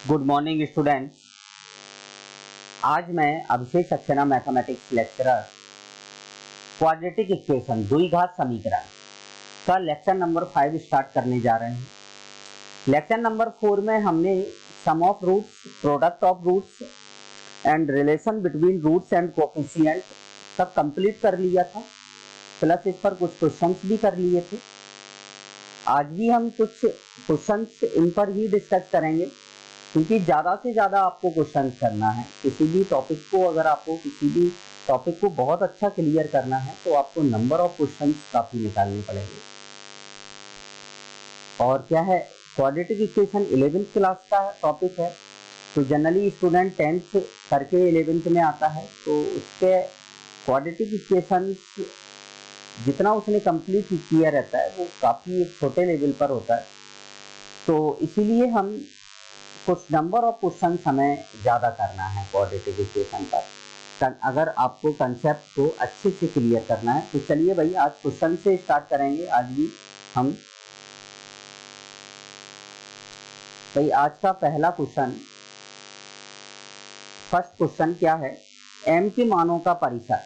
Good morning students. आज मैं Abhishek Saxena mathematics lecturer quadratic equation द्विघात समीकरण का लेक्चर नंबर 5 स्टार्ट करने जा रहे हैं। लेक्चर नंबर 4 में हमने sum of roots, product of roots and relation between roots and coefficient तक कंप्लीट कर लिया था, प्लस इस पर कुछ क्वेश्चंस भी कर लिए थे। आज भी हम कुछ क्वेश्चंस इन पर ही डिस्कस करेंगे, क्योंकि ज़्यादा से ज़्यादा आपको क्वेश्चन करना है। किसी भी टॉपिक को, अगर आपको किसी भी टॉपिक को बहुत अच्छा क्लियर करना है तो आपको नंबर ऑफ क्वेश्चन काफ़ी निकालने पड़ेंगे। और क्या है, क्वाड्रेटिक इक्वेशन 11th क्लास का टॉपिक है, तो जनरली स्टूडेंट 10th करके 11th में आता है, तो उसके क्वाड्रेटिक इक्वेशन जितना उसने कंप्लीट किया रहता है वो काफ़ी एक छोटे लेवल पर होता है। तो इसीलिए हम कुछ नंबर ऑफ क्वेश्चन हमें ज़्यादा करना है क्वाड्रेटिक इक्वेशन पर। अगर आपको कंसेप्ट को अच्छे से क्लियर करना है तो चलिए भाई आज क्वेश्चन से स्टार्ट करेंगे। आज भी हम भाई आज का पहला क्वेश्चन, फर्स्ट क्वेश्चन क्या है, m के मानों का परिसर,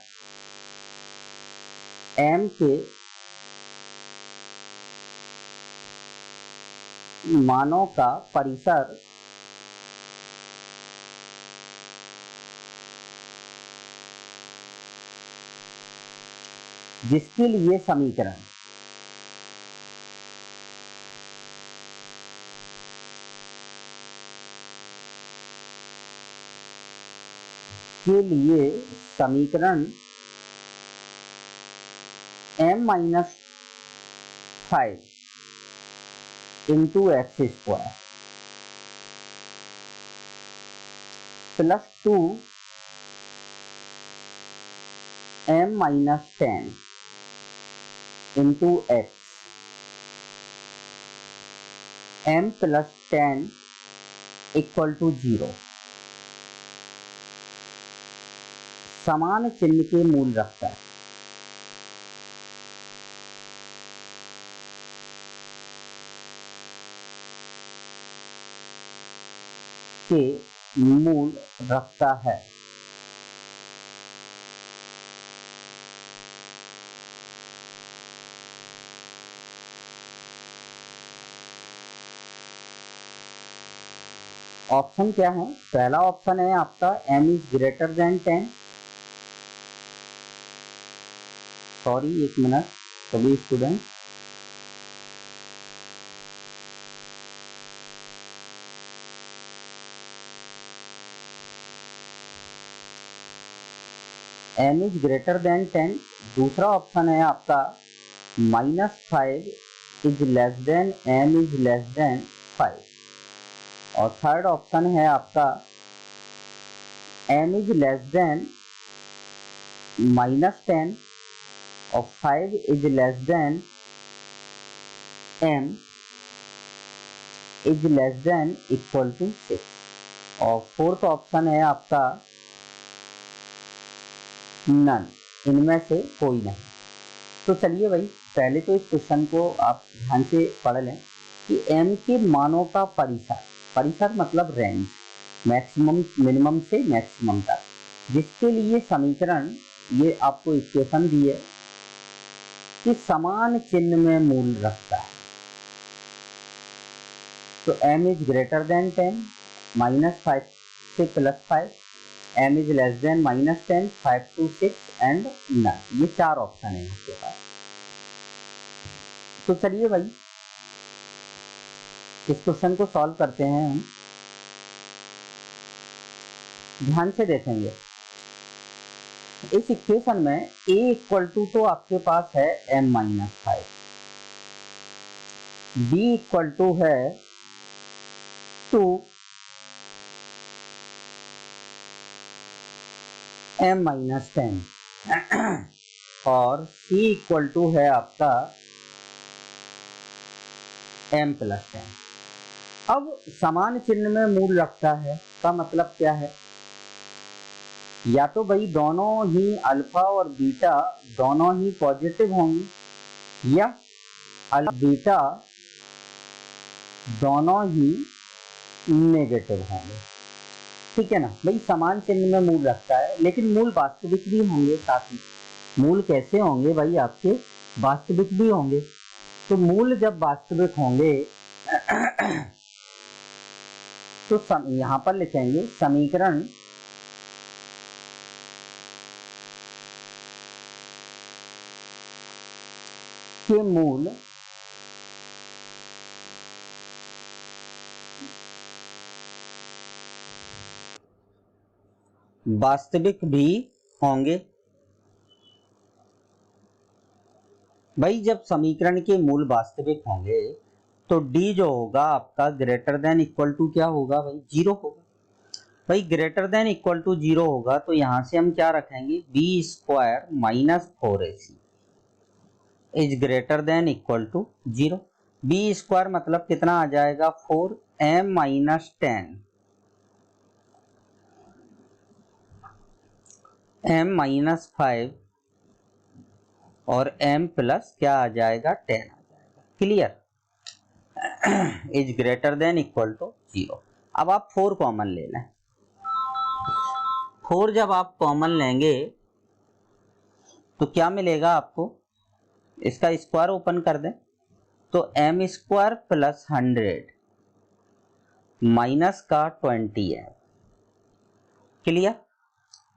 m के मानों का परिसर जिसके लिए समीकरण के लिए समीकरण m-5 into x square plus 2 m-10 into x, m plus 10 equal to 0 समान चिन्ह के मूल रखता है। के मूल रखता है। ऑप्शन क्या है, पहला ऑप्शन है आपका m is greater then 10। Sorry एक मिनट सभी student, m is greater then 10। दूसरा ऑप्शन है आपका -5 is less than m is less then 5। और थर्ड ऑप्शन है आपका m इज लेस देन -10 और 5 is less than m is less than equal to 6। और फोर्थ ऑप्शन है आपका नन, इनमें से कोई नहीं। तो चलिए भाई पहले तो इस क्वेश्चन को आप ध्यान से पढ़ लें कि m के मानों का परिसर, परिसर मतलब रेंज, मैक्सिमम मिनिमम से मैक्सिमम तक, जिसके लिए समीकरण ये आपको इक्वेशन दी है कि समान चिन्ह में मूल रखता है। तो m इज ग्रेटर देन 10, -5 से +5, m is less than -10, 5 to 6 and none, ये चार ऑप्शन है आपके पास। तो चलिए भाई इस क्वेश्चन को सॉल्व करते हैं हम। ध्यान से देखेंगे इस इक्वेशन में a इक्वल टू तो आपके पास है m-5, b इक्वल टू है 2 m-10 और c इक्वल टू है आपका m+10। अब समान चिन्ह में मूल रखता है का मतलब क्या है, या तो भाई दोनों ही अल्फा और बीटा दोनों ही पॉजिटिव होंगे, या अल्फा बीटा दोनों ही नेगेटिव होंगे। ठीक है ना भाई, समान चिन्ह में मूल रखता है, लेकिन मूल वास्तविक भी होंगे साथ ही। मूल कैसे होंगे भाई, आपके वास्तविक भी होंगे। तो मूल जब वास्तविक होंगे तो यहां पर लिखेंगे समीकरण के मूल वास्तविक भी होंगे। भाई जब समीकरण के मूल वास्तविक होंगे तो डी जो होगा आपका ग्रेटर देन इक्वल टू क्या होगा भाई, जीरो होगा। भाई greater than equal to zero होगा तो यहां से हम क्या रखेंगे, b square minus 4ac is greater than equal to zero. B square मतलब कितना आ जाएगा, 4m माइनस 10 m माइनस 5 और m प्लस क्या आ जाएगा, 10 आ जाएगा। Clear, is greater than equal to zero. अब आप 4 कॉमन ले लें। 4 जब आप कॉमन लेंगे तो क्या मिलेगा आपको, इसका स्क्वायर ओपन कर दें तो m स्क्वायर प्लस 100 माइनस का 20 है। क्लियर,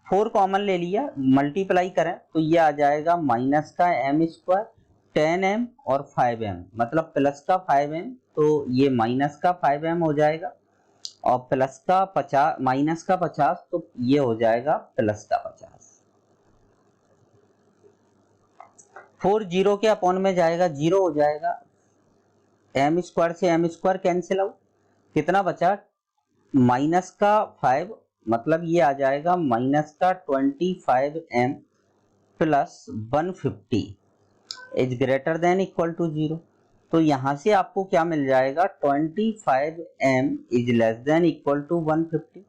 4 कॉमन ले लिया, मल्टीप्लाई करें तो ये आ जाएगा माइनस का m स्क्वायर 10m और 5m, मतलब प्लस का 5m तो ये माइनस का 5m हो जाएगा, और प्लस का 50 माइनस का 50 तो ये हो जाएगा प्लस का 50। 4 जीरो के अपॉन में जाएगा, जीरो हो जाएगा। m स्क्वायर से m स्क्वायर कैंसिल आउट, कितना बचा, माइनस का 5 मतलब ये आ जाएगा माइनस का 25m plus 150 is greater than equal to zero. तो यहां से आपको क्या मिल जाएगा, 25m is less than equal to 150।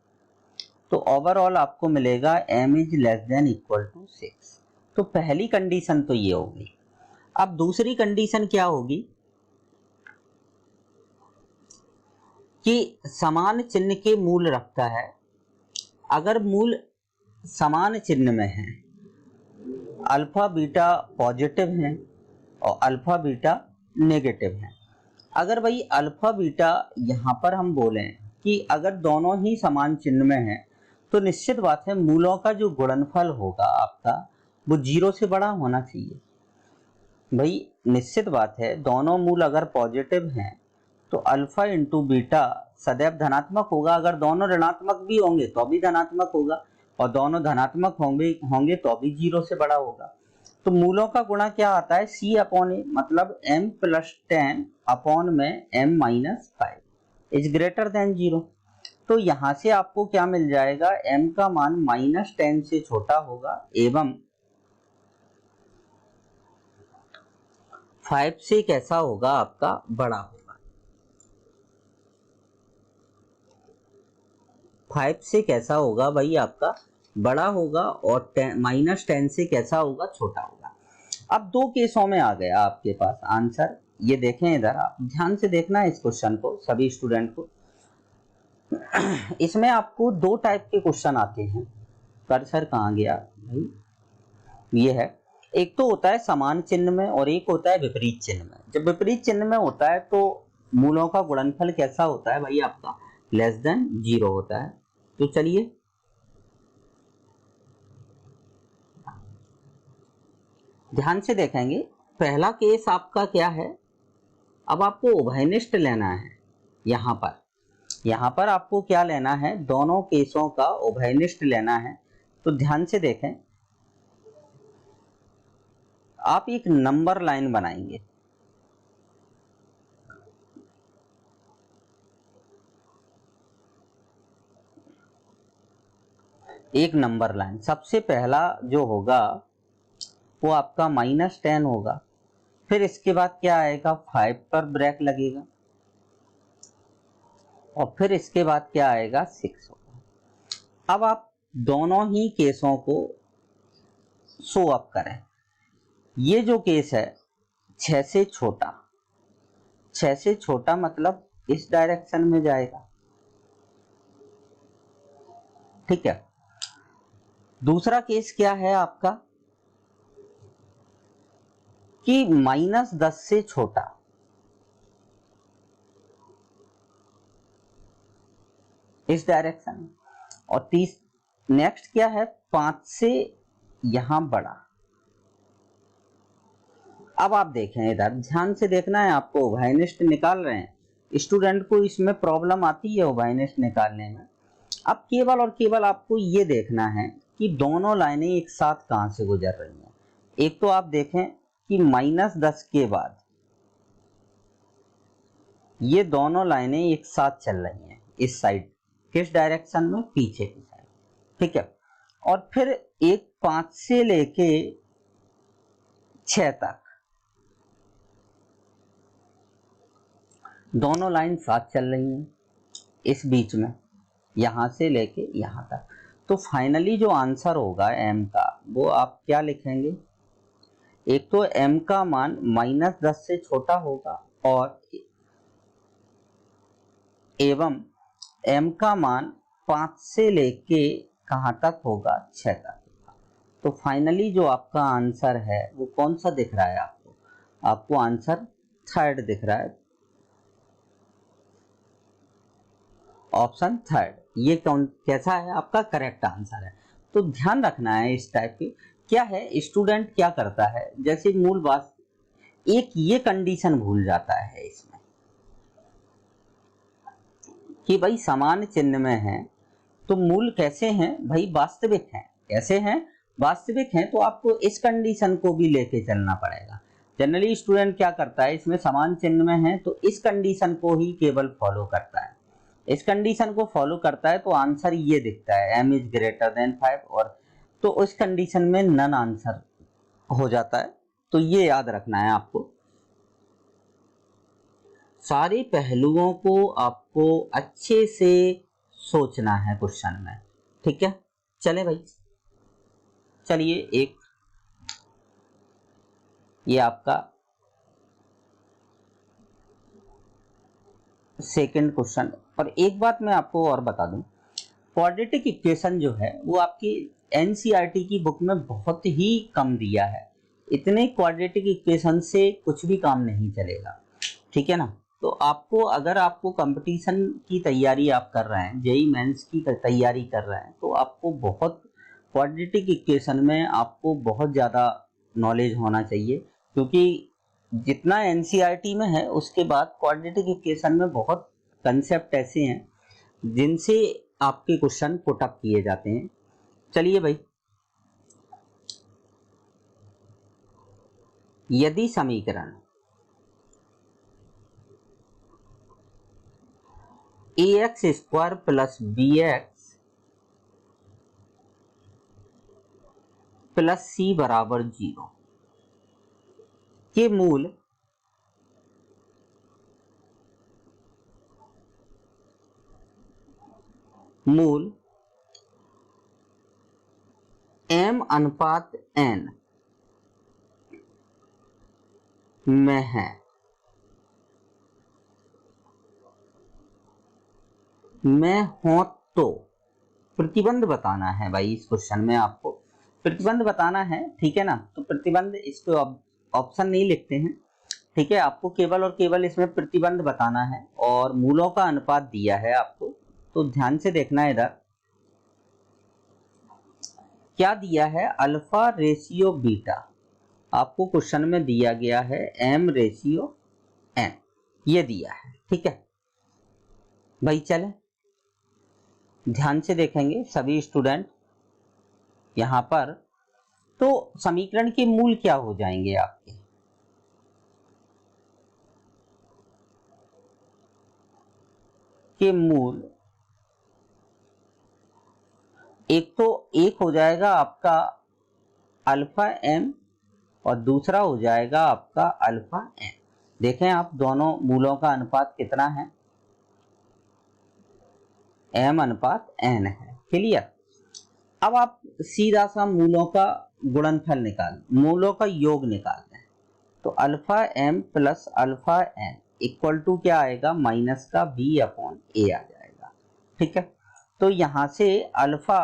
तो ओवरऑल आपको मिलेगा m is less than equal to 6। तो पहली कंडीशन तो ये होगी। अब दूसरी कंडीशन क्या होगी कि समान चिन्ह के मूल रखता है। अगर मूल समान चिन्ह में है, अल्फा बीटा पॉजिटिव है और अल्फा बीटा नेगेटिव है। अगर भाई अल्फा बीटा यहां पर हम बोलें कि अगर दोनों ही समान चिन्ह में है तो निश्चित बात है मूलों का जो गुणनफल होगा आपका वो जीरो से बड़ा होना चाहिए। भाई निश्चित बात है, दोनों मूल अगर पॉजिटिव हैं तो अल्फा इंटू बीटा सदैव धनात्मक होगा। अगर दोनों ऋणात्मक भी होंगे तो भी धनात्मक होगा, और दोनों धनात्मक होंगे तो भी जीरो से बड़ा होगा। तो मूलों का गुणा क्या आता है, c अपॉन ए, मतलब m प्लस 10 अपॉन में m minus 5 is greater than zero. तो यहां से आपको क्या मिल जाएगा, m का मान माइनस 10 से छोटा होगा एवं 5 से कैसा होगा, आपका बड़ा होगा। 5 से कैसा होगा भाई, आपका बड़ा होगा, और माइनस 10 से कैसा होगा, छोटा होगा। अब दो केसों में आ गया आपके पास आंसर। ये देखें इधर, आप ध्यान से देखना है इस क्वेश्चन को, सभी स्टूडेंट को। इसमें आपको दो टाइप के क्वेश्चन आते हैं। कर्सर कहाँ गया भाई, ये है। एक तो होता है समान चिन्ह में और एक होता है विपरीत चिन्ह में। जब विपरीत चिन्ह में होता है तो मूलों का गुणनफल कैसा होता है भाई, आपका लेस देन जीरो होता है। तो चलिए ध्यान से देखेंगे। पहला केस आपका क्या है, अब आपको उभयनिष्ठ लेना है। यहां पर आपको क्या लेना है, दोनों केसों का उभयनिष्ठ लेना है। तो ध्यान से देखें, आप एक नंबर लाइन बनाएंगे। एक नंबर लाइन, सबसे पहला जो होगा वो आपका -10 होगा, फिर इसके बाद क्या आएगा, 5 पर ब्रेक लगेगा, और फिर इसके बाद क्या आएगा, 6 होगा। अब आप दोनों ही केसों को शो अप करें। ये जो केस है 6 से छोटा मतलब इस डायरेक्शन में जाएगा, ठीक है। दूसरा केस क्या है आपका कि -10 से छोटा, इस डायरेक्शन में, और नेक्स्ट क्या है 5 से यहां बड़ा। अब आप देखें, इधर ध्यान से देखना है आपको, उभयनिष्ठ निकाल रहे हैं, स्टूडेंट को इसमें प्रॉब्लम आती है उभयनिष्ठ निकालने में। अब केवल और केवल आपको ये देखना है कि दोनों लाइनें एक साथ कहां से गुजर रही हैं। एक तो आप देखें कि -10 के बाद ये दोनों लाइनें एक साथ चल रही हैं इस साइड, किस डायरेक्शन में, पीछे की साइड, ठीक है। और फिर एक 5 से लेके 6 तक दोनों लाइन साथ चल रही हैं इस बीच में, यहां से लेके यहां तक। तो फाइनली जो आंसर होगा m का, वो आप क्या लिखेंगे, एक तो m का मान -10 से छोटा होगा और एवं m का मान 5 से लेके कहां तक होगा, 6 तक होगा। तो फाइनली जो आपका आंसर है वो कौन सा दिख रहा है आपको, आपको आंसर थर्ड दिख रहा है, ऑप्शन थर्ड। ये कैसा है आपका करेक्ट आंसर है। तो ध्यान रखना है इस टाइप की। क्या है, स्टूडेंट क्या करता है, जैसे मूल बात, एक ये कंडीशन भूल जाता है इसमें कि भाई समान चिन्ह में है तो मूल कैसे हैं भाई, वास्तविक हैं। कैसे हैं, वास्तविक हैं। तो आपको इस कंडीशन को भी लेके चलना पड़ेगा। जनरली स्टूडेंट क्या करता है, इसमें समान चिन्ह में है तो इस कंडीशन को ही केवल फॉलो करता है, इस कंडीशन को फॉलो करता है तो आंसर ये दिखता है m इज ग्रेटर देन 5, और तो उस कंडीशन में नन आंसर हो जाता है। तो ये याद रखना है आपको, सारे पहलुओं को आपको अच्छे से सोचना है क्वेश्चन में, ठीक है। चले भाई, चलिए एक ये आपका सेकंड क्वेश्चन। और एक बात मैं आपको और बता दूं, क्वाड्रेटिक इक्वेशन जो है वो आपकी एनसीईआरटी की बुक में बहुत ही कम दिया है। इतने क्वाड्रेटिक इक्वेशन से कुछ भी काम नहीं चलेगा, ठीक है ना। तो आपको, अगर आपको कंपटीशन की तैयारी आप कर रहे हैं, जेईई मेंस की तैयारी कर रहे हैं, तो आपको बहुत क्वाड्रेटिक इक्वेशन में आपको बहुत ज़्यादा नॉलेज होना चाहिए, क्योंकि जितना एनसीईआरटी में है उसके बाद क्वाड्रेटिक इक्वेशन में बहुत कंसेप्ट ऐसे हैं जिनसे आपके क्वेश्चन पुट अप किए जाते हैं। चलिए भाई, यदि समीकरण ax square plus bx plus c बराबर 0 के मूल m अनुपात n में है, में हो तो प्रतिबंध बताना है भाई। इस क्वेश्चन में आपको प्रतिबंध बताना है, ठीक है ना। तो प्रतिबंध, इसको ऑप्शन नहीं लिखते हैं, ठीक है। आपको केवल और केवल इसमें प्रतिबंध बताना है और मूलों का अनुपात दिया है आपको। तो ध्यान से देखना है, इधर क्या दिया है, अल्फा रेशियो बीटा आपको क्वेश्चन में दिया गया है, m रेशियो n ये दिया है, ठीक है भाई। चले ध्यान से देखेंगे सभी स्टूडेंट यहां पर। तो समीकरण के मूल क्या हो जाएंगे आपके, के मूल एक तो एक हो जाएगा आपका अल्फा m और दूसरा हो जाएगा आपका अल्फा n। देखें आप, दोनों मूलों का अनुपात कितना है, m अनुपात n है, क्लियर। अब आप सीधा सा मूलों का गुणनफल निकाल, मूलों का योग निकालते हैं। तो alpha m plus alpha n equal to क्या आएगा, माइनस का b अपॉन a आ जाएगा, ठीक है। तो यहां से अल्फा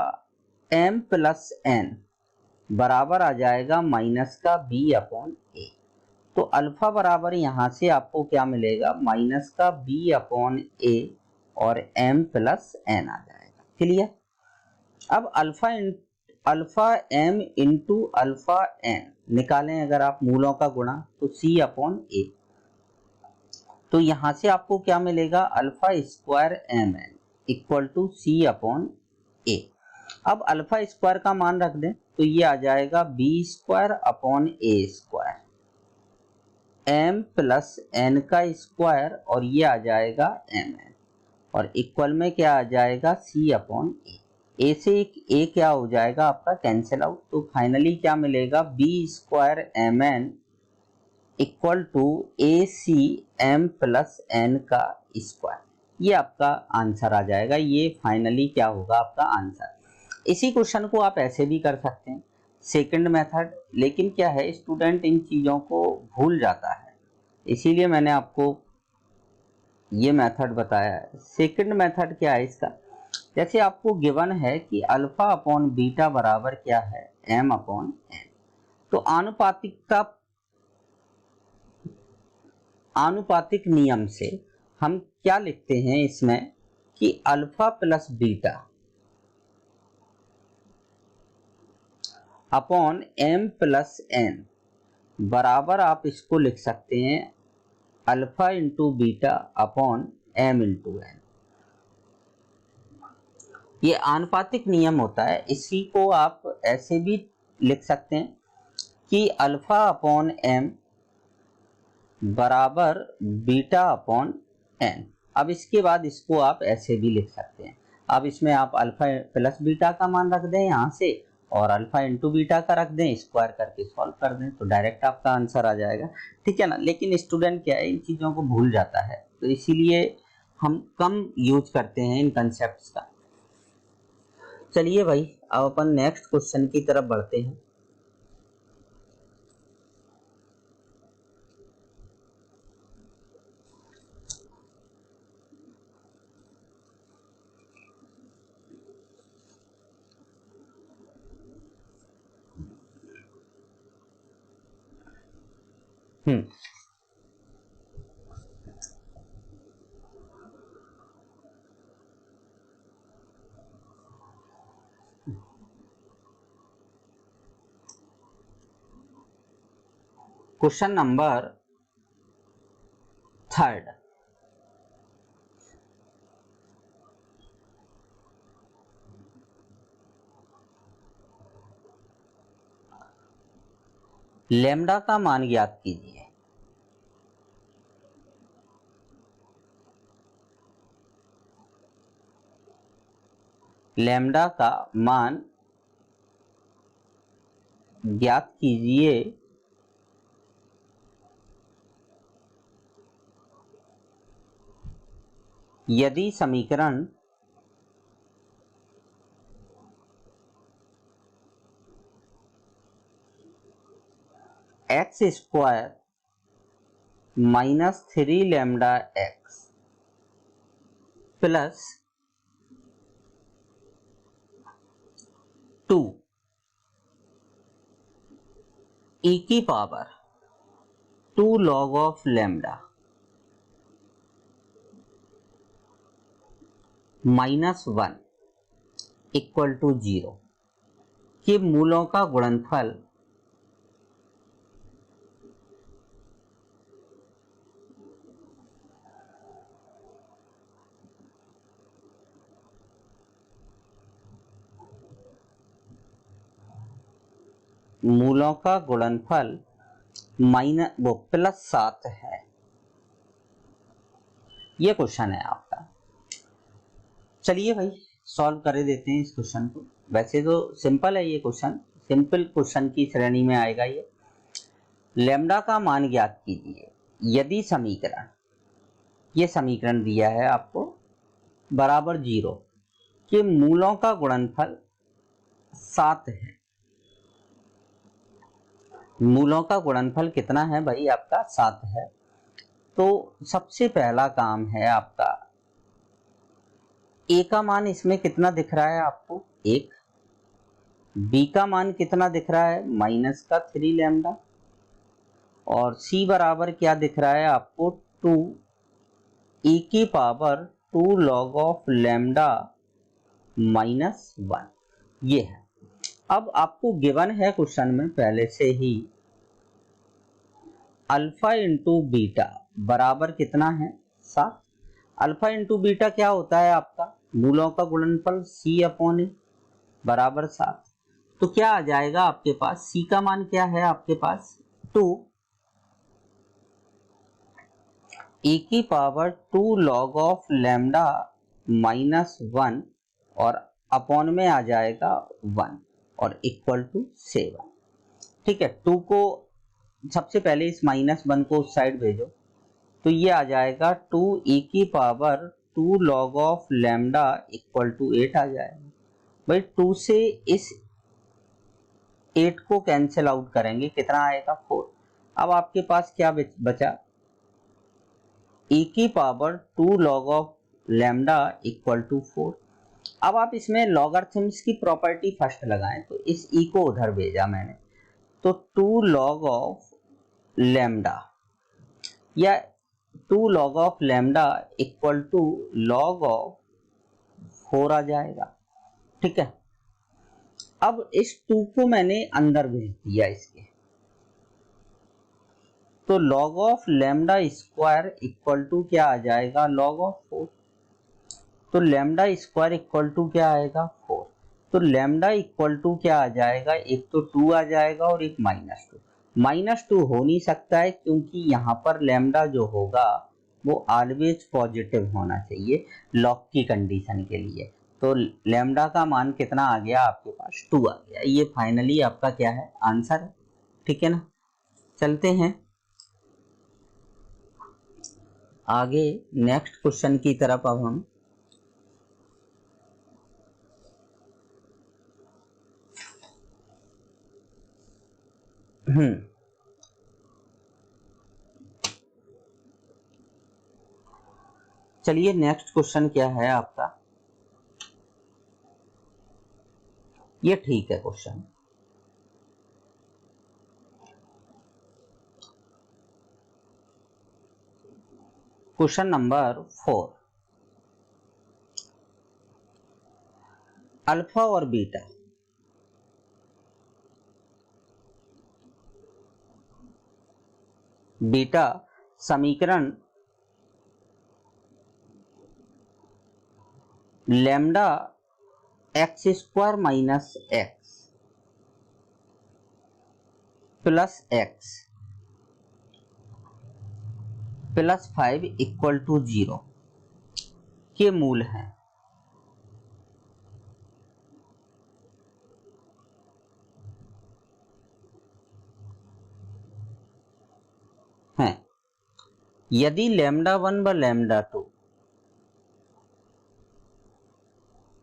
m प्लस n बराबर आ जाएगा माइनस का b अपॉन ए। तो अल्फा बराबर यहां से आपको क्या मिलेगा, माइनस का b अपॉन ए और m प्लस n आ जाएगा। क्लियर। अब alpha m into alpha n निकालें अगर आप मूलों का गुणा, तो c अपॉन ए। तो यहां से आपको क्या मिलेगा, alpha square M N equal to C upon A. अब अल्फा स्क्वायर का मान रख दें तो ये आ जाएगा बी स्क्वायर अपॉन ए स्क्वायर, एम प्लस एन का स्क्वायर और ये आ जाएगा एम एन, और इक्वल में क्या आ जाएगा, सी अपॉन ए। ए से ए क्या हो जाएगा आपका कैंसिल आउट, तो फाइनली क्या मिलेगा, B square M N equal to A C M plus N का स्क्वायर। ये आपका आंसर आ जाएगा। ये फाइनली क्या होगा आपका आंसर। इसी क्वेश्चन को आप ऐसे भी कर सकते हैं, सेकंड मेथड, लेकिन क्या है स्टूडेंट इन चीज़ों को भूल जाता है, इसीलिए मैंने आपको ये मेथड बताया है। सेकंड मेथड क्या है इसका, जैसे आपको गिवन है कि अल्फा अपॉन बीटा बराबर क्या है, एम अपॉन एन। तो आनुपातिक नियम से हम क्या लिखते हैं इसमें कि alpha plus beta upon M plus N बराबर आप इसको लिख सकते हैं alpha into beta upon M into N. ये आनुपातिक नियम होता है। इसी को आप ऐसे भी लिख सकते हैं कि अल्फा अपॉन एम बराबर बीटा अपॉन एन। अब इसके बाद इसको आप ऐसे भी लिख सकते हैं। अब इसमें आप अल्फा प्लस बीटा का मान रख दें यहाँ से, और अल्फा इंटू बीटा का रख दें, स्क्वायर करके सॉल्व कर दें, तो डायरेक्ट आपका आंसर आ जाएगा। ठीक है ना। लेकिन स्टूडेंट क्या है इन चीज़ों को भूल जाता है, तो इसीलिए हम कम यूज करते हैं इन कंसेप्ट का। चलिए भाई, अब अपन नेक्स्ट क्वेश्चन की तरफ बढ़ते हैं। क्वेश्चन नंबर 3, लैम्डा का मान ज्ञात कीजिए। लैम्डा का मान ज्ञात कीजिए यदि समीकरण X square minus 3 lambda X plus 2 E की power 2 log of lambda minus 1 equal to 0 के मूलों का गुणनफल प्लस 7 है। ये क्वेश्चन है आपका। चलिए भाई सॉल्व कर देते हैं इस क्वेश्चन को। वैसे तो सिंपल है ये क्वेश्चन, सिंपल क्वेश्चन की श्रेणी में आएगा ये। लैम्डा का मान ज्ञात कीजिए यदि समीकरण, ये समीकरण दिया है आपको, बराबर 0 के मूलों का गुणनफल 7 है। मूलों का गुणनफल कितना है भाई आपका, 7 है। तो सबसे पहला काम है आपका ए का मान इसमें कितना दिख रहा है आपको, 1। बी का मान कितना दिख रहा है, -3 लैम्डा। और सी बराबर क्या दिख रहा है आपको, 2 e की पावर 2 log ऑफ लैम्डा -1, ये है। अब आपको गिवन है क्वेश्चन में पहले से ही अल्फा इंटू बीटा बराबर कितना है, 7। अल्फा इंटू बीटा क्या होता है आपका, मूलों का गुणनफल C/A बराबर 7। तो क्या आ जाएगा आपके पास, C का मान क्या है आपके पास, 2 e की पावर 2 log ऑफ लैम्डा -1 और अपॉन में आ जाएगा 1 और इक्वल टू 7। ठीक है, 2 को सबसे पहले इस -1 को उस साइड भेजो तो ये आ जाएगा 2 e की power 2 log of lambda equal to 8 आ जाएगा। भाई 2 से इस 8 को कैंसिल आउट करेंगे, कितना आएगा, 4। अब आपके पास क्या बचा, e की power 2 log of lambda equal to 4। अब आप इसमें लॉगरिथम्स की प्रॉपर्टी फर्स्ट लगाएं, तो इस e को उधर भेजा मैंने, तो 2 log ऑफ लैम्डा या 2 log of lambda equal to log of 4 आ जाएगा। ठीक है, अब इस 2 को मैंने अंदर भेज दिया इसके, तो log of lambda square equal to क्या आ जाएगा, log ऑफ 4। तो लैम्डा स्क्वायर इक्वल टू क्या आएगा, 4। तो लैम्डा इक्वल टू क्या आ जाएगा, एक तो 2 आ जाएगा और एक -2। -2 हो नहीं सकता है क्योंकि यहाँ पर लैम्डा जो होगा वो ऑलवेज पॉजिटिव होना चाहिए लॉग की कंडीशन के लिए। तो लैम्डा का मान कितना आ गया आपके पास, 2 आ गया। ये फाइनली आपका क्या है, आंसर है। ठीक है ना, चलते हैं आगे नेक्स्ट क्वेश्चन की तरफ। अब हम चलिए नेक्स्ट क्वेश्चन क्या है आपका, ये ठीक है क्वेश्चन। क्वेश्चन नंबर 4, अल्फा और बीटा बीटा समीकरण lambda x² - x plus x plus 5 equal to 0 के मूल हैं। यदि λ1 व λ2,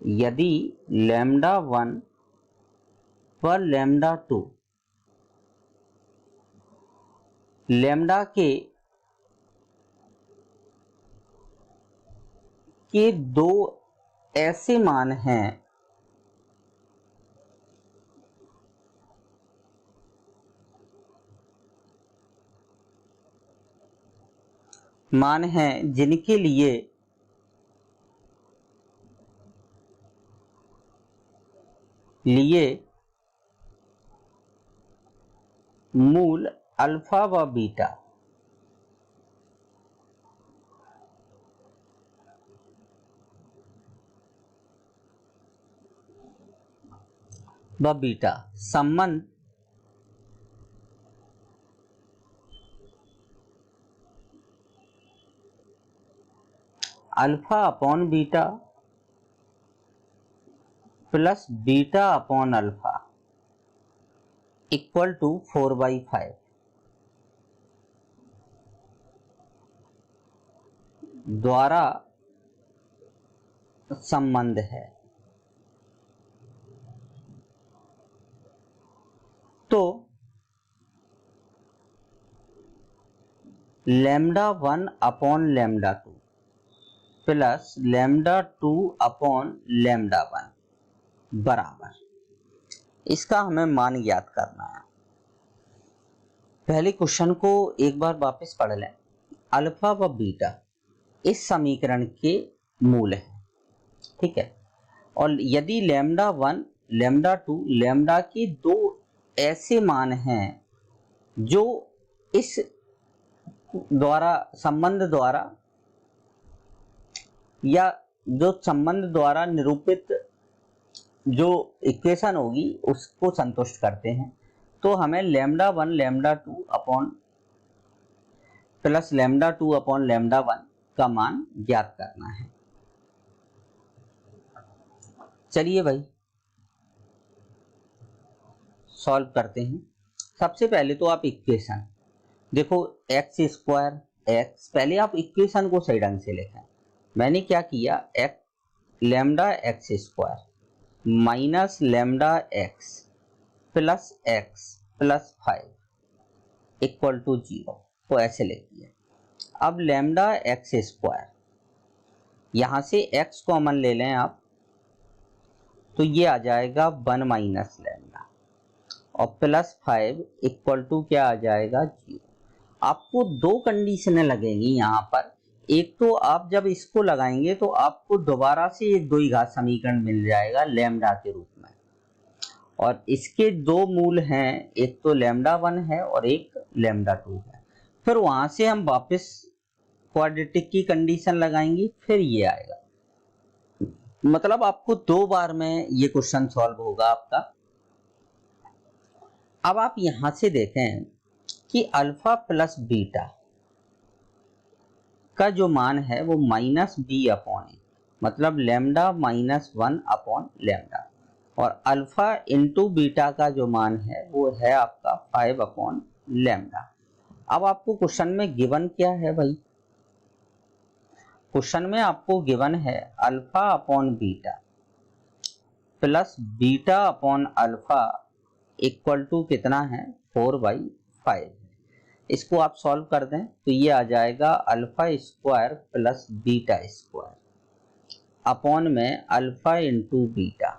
यदि λ1 व λ2 लैम्डा के दो ऐसे मान हैं जिनके लिए मूल अल्फा व बीटा संबंध alpha upon beta plus beta upon alpha equal to 4/5 द्वारा संबंध है। तो λ1 upon λ2 plus lambda 2 upon lambda 1 बराबर, इसका हमें मान ज्ञात करना है। पहले क्वेश्चन को एक बार वापस पढ़ लें। अल्फा व बीटा इस समीकरण के मूल हैं, ठीक है। और यदि लैम्डा 1 लैम्डा 2 लैम्डा के दो ऐसे मान हैं जो इस संबंध द्वारा या जो संबंध द्वारा निरूपित जो इक्वेशन होगी उसको संतुष्ट करते हैं, तो हमें lambda 1 lambda 2 upon plus lambda 2 upon lambda 1 का मान ज्ञात करना है। चलिए भाई सॉल्व करते हैं। सबसे पहले तो आप इक्वेशन देखो, एक्स स्क्वायर एक्स, पहले आप इक्वेशन को सही ढंग से लिखें। मैंने क्या किया, lambda X square minus lambda X plus 5 equal to 0, तो ऐसे लिख दिया। अब लैम्डा एक्स स्क्वायर, यहां से एक्स कॉमन ले लें आप, तो ये आ जाएगा 1 माइनस लैम्डा और प्लस 5 इक्वल टू क्या आ जाएगा 0। आपको दो कंडीशनें लगेंगी यहाँ पर। एक तो आप जब इसको लगाएंगे तो आपको दोबारा से एक द्विघात समीकरण मिल जाएगा लैम्डा के रूप में, और इसके दो मूल हैं, एक तो लैम्डा 1 है और एक लैम्डा 2 है। फिर वहां से हम वापस क्वाड्रेटिक की कंडीशन लगाएंगे, फिर ये आएगा। मतलब आपको दो बार में ये क्वेश्चन सॉल्व होगा आपका। अब आप यहां से देखें कि अल्फा प्लस बीटा का जो मान है वो माइनस बी अपॉन ए, मतलब लैम्डा माइनस 1 अपॉन लैम्डा, और अल्फा इंटू बीटा का जो मान है वो है आपका 5 अपॉन लैम्डा। अब आपको क्वेश्चन में गिवन क्या है भाई, क्वेश्चन में आपको गिवन है alpha upon beta plus beta upon alpha equal to कितना है 4/5। इसको आप सॉल्व कर दें तो ये आ जाएगा alpha square plus beta square upon में अल्फा इंटू बीटा,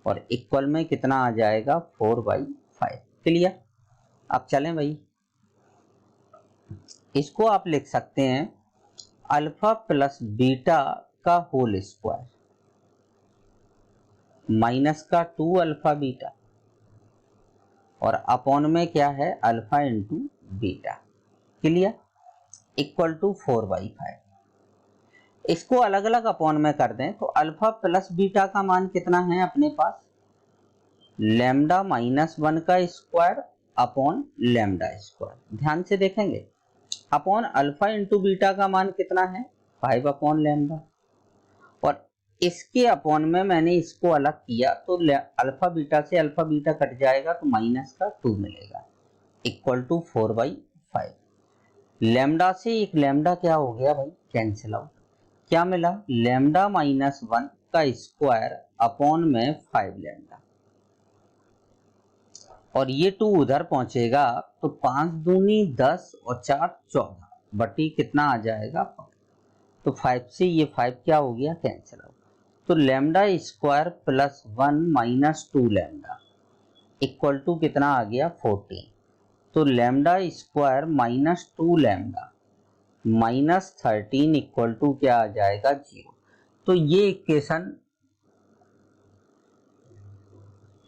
और इक्वल में कितना आ जाएगा 4/5। क्लियर। अब चलें भाई, इसको आप लिख सकते हैं अल्फा प्लस बीटा का होल स्क्वायर माइनस का 2 अल्फा बीटा, और अपॉन में क्या है alpha into beta. Clear. Equal to 4/5। इसको अलग अलग अपॉन में कर दें तो अल्फा प्लस बीटा का मान कितना है अपने पास, लैम्डा माइनस 1 का स्क्वायर अपॉन लैम्डा स्क्वायर। ध्यान से देखेंगे, अपॉन अल्फा इंटू बीटा का मान कितना है 5 अपॉन लैम्डा, और इसके अपॉन में मैंने इसको अलग किया तो अल्फा बीटा से अल्फा बीटा कट जाएगा तो माइनस का 2 मिलेगा इक्वल टू 4/5। लैम्डा से एक लैम्डा क्या हो गया भाई, कैंसिल आउट। क्या मिला, लैम्डा माइनस 1 का स्क्वायर अपॉन में 5 लैम्डा, और ये 2 उधर पहुंचेगा तो 5 दूनी 10 और 4 14 बटी कितना आ जाएगा 5, तो 5 से ये 5 क्या हो गया कैंसिल आउट। तो lambda square plus 1 minus 2 lambda equal to कितना आ गया 14। तो lambda square minus 2 lambda minus 13 equal to क्या आ जाएगा 0। तो ये इक्वेशन,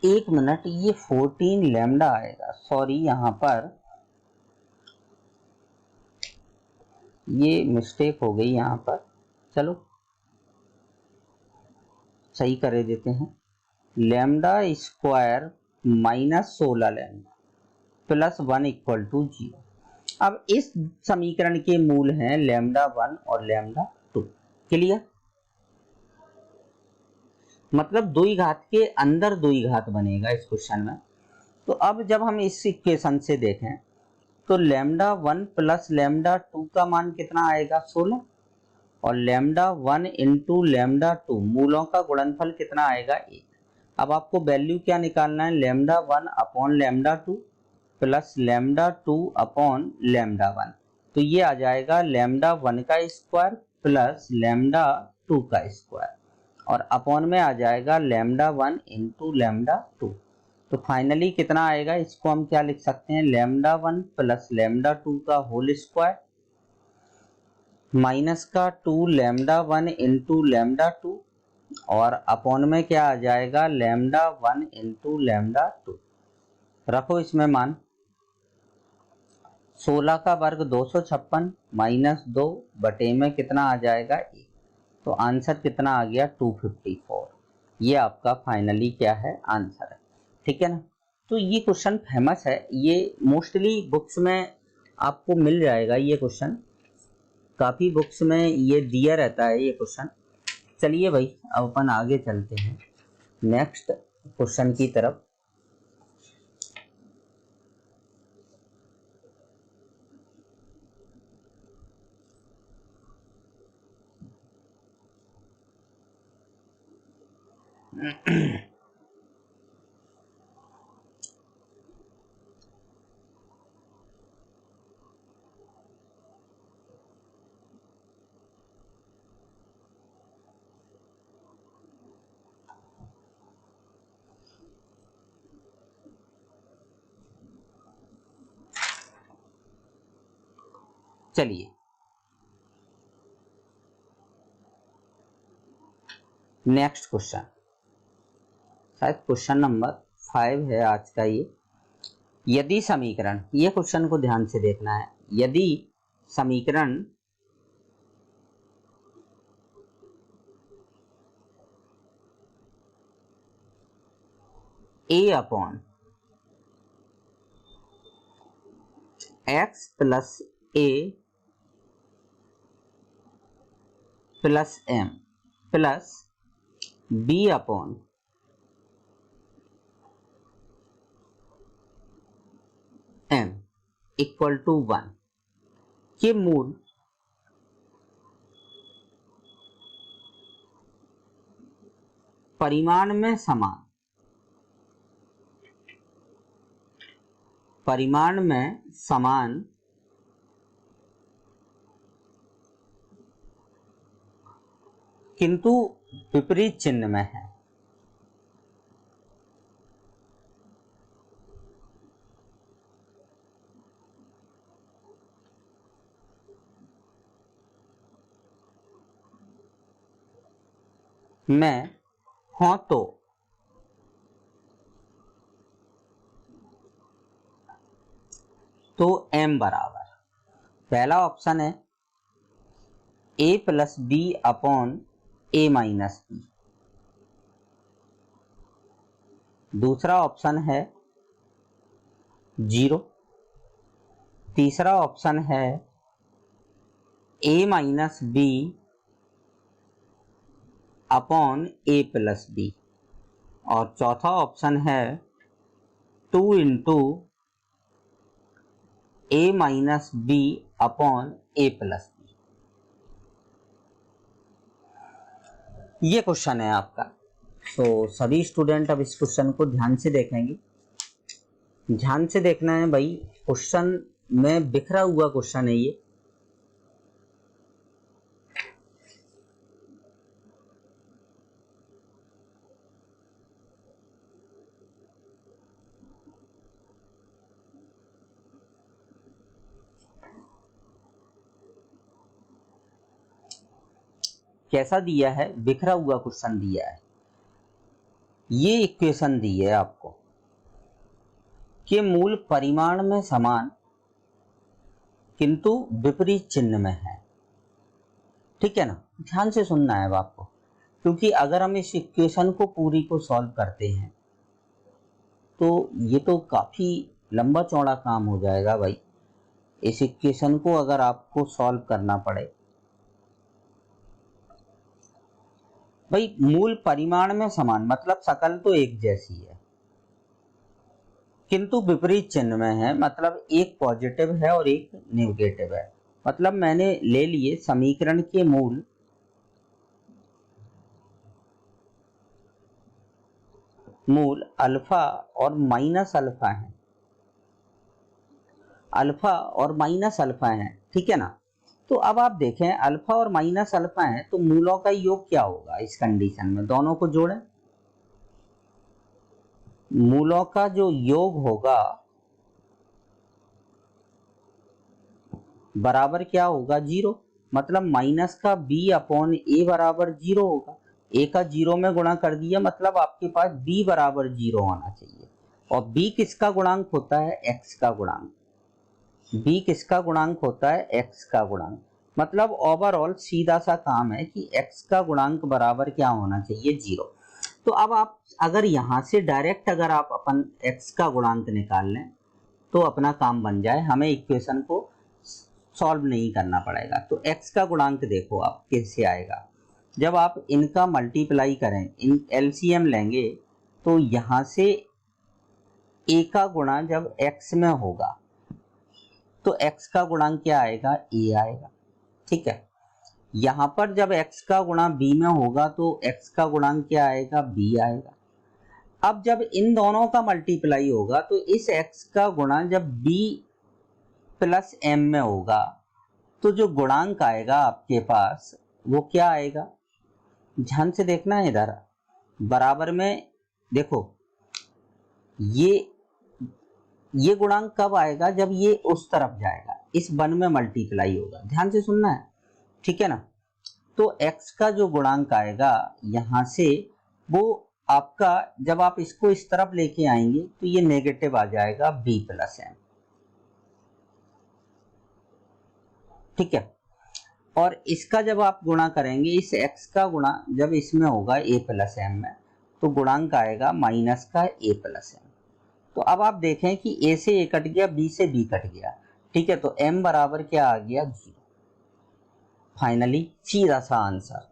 एक मिनट, ये 14 लैम्डा आएगा, सॉरी यहां पर ये मिस्टेक हो गई यहां पर, चलो सही कर देते हैं। Lambda square minus 16 lambda plus 1 equal to 0। अब इस समीकरण के मूल हैं लैम्डा 1 और लैम्डा 2। क्लियर। मतलब द्विघात के अंदर द्विघात बनेगा इस क्वेश्चन में। तो अब जब हम इस इक्वेशन से देखें तो लैम्डा 1 प्लस लैम्डा 2 का मान कितना आएगा 16, और लैम्डा 1 इंटू लैम्डा 2 मूलों का गुणनफल कितना आएगा 1। अब आपको वैल्यू क्या निकालना है, lambda 1 upon lambda 2 plus lambda 2 upon lambda 1, तो ये आ जाएगा लैम्डा 1 का स्क्वायर प्लस लैम्डा 2 का स्क्वायर और अपॉन में आ जाएगा लैम्डा 1 इंटू लैम्डा 2। तो फाइनली कितना आएगा, इसको हम क्या लिख सकते हैं, लैम्डा 1 प्लस लैम्डा 2 का होल स्क्वायर माइनस का 2 लैम्डा 1 इंटू लैम्डा 2 और अपॉन में क्या आ जाएगा लैम्डा 1 इंटू लैम्डा 2। रखो इसमें मान, 16 का वर्ग 256 माइनस 2 बटे में कितना आ जाएगा 1। तो आंसर कितना आ गया 254। ये आपका फाइनली क्या है आंसर है, ठीक है ना। तो ये क्वेश्चन फेमस है, ये मोस्टली बुक्स में आपको मिल जाएगा। ये क्वेश्चन काफी बुक्स में ये दिया रहता है ये क्वेश्चन। चलिए भाई अब अपन आगे चलते हैं नेक्स्ट क्वेश्चन की तरफ। चलिए नेक्स्ट क्वेश्चन, शायद क्वेश्चन नंबर 5 है आज का ये। यदि समीकरण, ये क्वेश्चन को ध्यान से देखना है, यदि समीकरण a upon x plus a plus m plus b upon m equal to 1 के मूल परिमाण में समान, परिमाण में समान किंतु विपरीत चिन्ह में है। में हो तो m बराबर, पहला ऑप्शन है a plus B upon a minus B, दूसरा ऑप्शन है 0, तीसरा ऑप्शन है a minus B upon a plus B और चौथा ऑप्शन है 2 into a minus B upon a plus B. ये क्वेश्चन है आपका। तो सभी स्टूडेंट अब इस क्वेश्चन को ध्यान से देखेंगे। ध्यान से देखना है भाई, क्वेश्चन में बिखरा हुआ क्वेश्चन है ये। कैसा दिया है, बिखरा हुआ क्वेश्चन दिया है। ये इक्वेशन दी है आपको कि मूल परिमाण में समान किंतु विपरीत चिन्ह में है, ठीक है ना। ध्यान से सुनना है अब आपको, क्योंकि अगर हम इस इक्वेशन को पूरी को सॉल्व करते हैं तो ये तो काफी लंबा चौड़ा काम हो जाएगा भाई। इस इक्वेशन को अगर आपको सॉल्व करना पड़े भाई, मूल परिमाण में समान मतलब सकल तो एक जैसी है किंतु विपरीत चिन्ह में है, मतलब एक पॉजिटिव है और एक नेगेटिव है। मतलब मैंने ले लिए समीकरण के मूल अल्फा और माइनस अल्फा है, अल्फा और माइनस अल्फा है, ठीक है ना। तो अब आप देखें अल्फा और माइनस अल्फा है तो मूलों का योग क्या होगा इस कंडीशन में, दोनों को जोड़ें, मूलों का जो योग होगा बराबर क्या होगा 0, मतलब माइनस का b अपॉन ए बराबर 0 होगा। a का 0 में गुणा कर दिया मतलब आपके पास b बराबर 0 होना चाहिए। और b किसका गुणांक होता है, x का गुणांक। b किसका गुणांक होता है, x का गुणांक। मतलब ओवरऑल सीधा सा काम है कि x का गुणांक बराबर क्या होना चाहिए 0। तो अब आप अगर यहां से डायरेक्ट अगर आप अपन x का गुणांक निकाल लें तो अपना काम बन जाए, हमें इक्वेशन को सॉल्व नहीं करना पड़ेगा। तो x का गुणांक देखो आप कैसे आएगा, जब आप इनका मल्टीप्लाई करें, इन एलसीएम लेंगे तो यहां से a का गुणा जब x में होगा तो x का गुणांक क्या आएगा, a आएगा। ठीक है, यहां पर जब x का गुणा b में होगा तो x का गुणांक क्या आएगा, b आएगा। अब जब इन दोनों का मल्टीप्लाई होगा तो इस x का गुणा जब b प्लस m में होगा तो जो गुणांक आएगा आपके पास वो क्या आएगा, ध्यान से देखना है इधर बराबर में देखो, ये गुणांक कब आएगा, जब ये उस तरफ जाएगा, इस 1 में मल्टीप्लाई होगा। ध्यान से सुनना है, ठीक है ना। तो x का जो गुणांक आएगा यहां से वो आपका, जब आप इसको इस तरफ लेके आएंगे तो ये नेगेटिव आ जाएगा b प्लस m। ठीक है, और इसका जब आप गुणा करेंगे, इस x का गुणा जब इसमें होगा a प्लस m में, तो गुणांक आएगा माइनस का a प्लस m। तो अब आप देखें कि a से a कट गया, b से b कट गया। ठीक है, तो m बराबर क्या आ गया 0। फाइनली सीधा सा आंसर।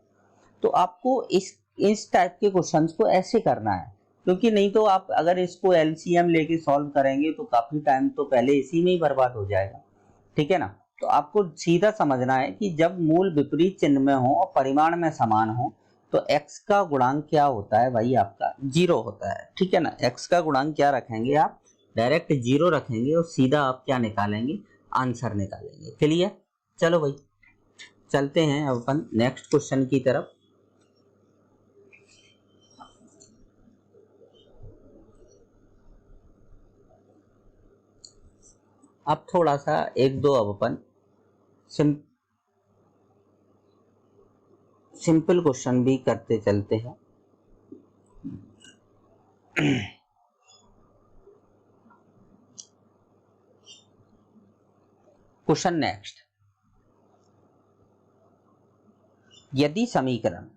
तो आपको इस टाइप के क्वेश्चंस को ऐसे करना है, क्योंकि नहीं तो आप अगर इसको एलसीएम लेके सॉल्व करेंगे तो काफी टाइम तो पहले इसी में ही बर्बाद हो जाएगा। ठीक है ना, तो आपको सीधा समझना है कि जब मूल विपरीत चिन्ह में हो और परिमाण में समान हो तो x का गुणांक क्या होता है भाई, आपका 0 होता है। ठीक है ना, x का गुणांक क्या रखेंगे आप, डायरेक्ट 0 रखेंगे और सीधा आप क्या निकालेंगे, आंसर निकालेंगे। क्लियर, चलो भाई चलते हैं अब अपन नेक्स्ट क्वेश्चन की तरफ। अब थोड़ा सा एक दो अब अपन सिंपल क्वेश्चन भी करते चलते हैं। क्वेश्चन नेक्स्ट, यदि समीकरण